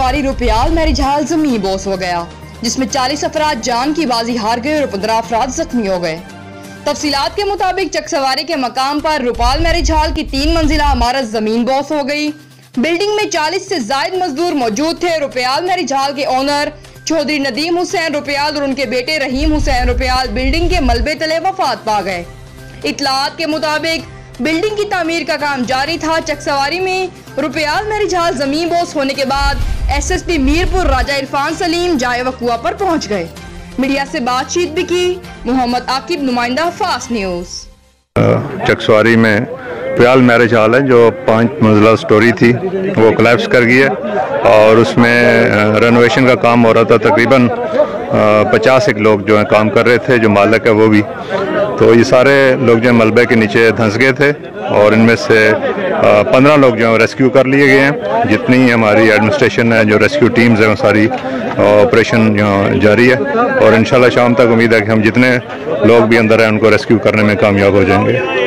सवारी Rupyal marriage hall जमीन बोस हो गया, जिसमें 40 अफराद जान की बाजी हार गए और 15 अफराद जख्मी हो गए। तफसीलात के मुताबिक चक सवारी के मकाम पर रुपाल मैरिज हॉल की 3 मंजिला इमारत जमीन बोस हो गई। बिल्डिंग में 40 से जायद मजदूर मौजूद थे। रुपयाल मैरिज हॉल के ओनर चौधरी नदीम हुसैन रुपयाल और उनके बेटे रहीम हुसैन रुपयाल बिल्डिंग के मलबे तले वफात पा गए। इतलात के मुताबिक बिल्डिंग की तामीर का काम जारी था। चक सवारी में रुपयाल मैरिज हॉल जमीन बोस होने के बाद SSP मीरपुर राजा इरफान सलीम जाए वकुआ पर पहुंच गए। मीडिया से बातचीत भी की। मोहम्मद आकिब, नुमाइंदा फास्ट न्यूज़। चक सवारी में रुपयाल मैरिज हॉल है जो 5 मंजिला स्टोरी थी, वो कोलैप्स कर गई है और उसमें रेनोवेशन का काम हो रहा था। तकरीबन 50 एक लोग जो हैं काम कर रहे थे, जो मालिक है वो भी। तो ये सारे लोग जो मलबे के नीचे धंस गए थे और इनमें से 15 लोग जो हैं रेस्क्यू कर लिए गए हैं। जितनी हमारी एडमिनिस्ट्रेशन है, जो रेस्क्यू टीम्स हैं, वो सारी ऑपरेशन जारी है और इंशाल्लाह शाम तक उम्मीद है कि हम जितने लोग भी अंदर हैं उनको रेस्क्यू करने में कामयाब हो जाएंगे।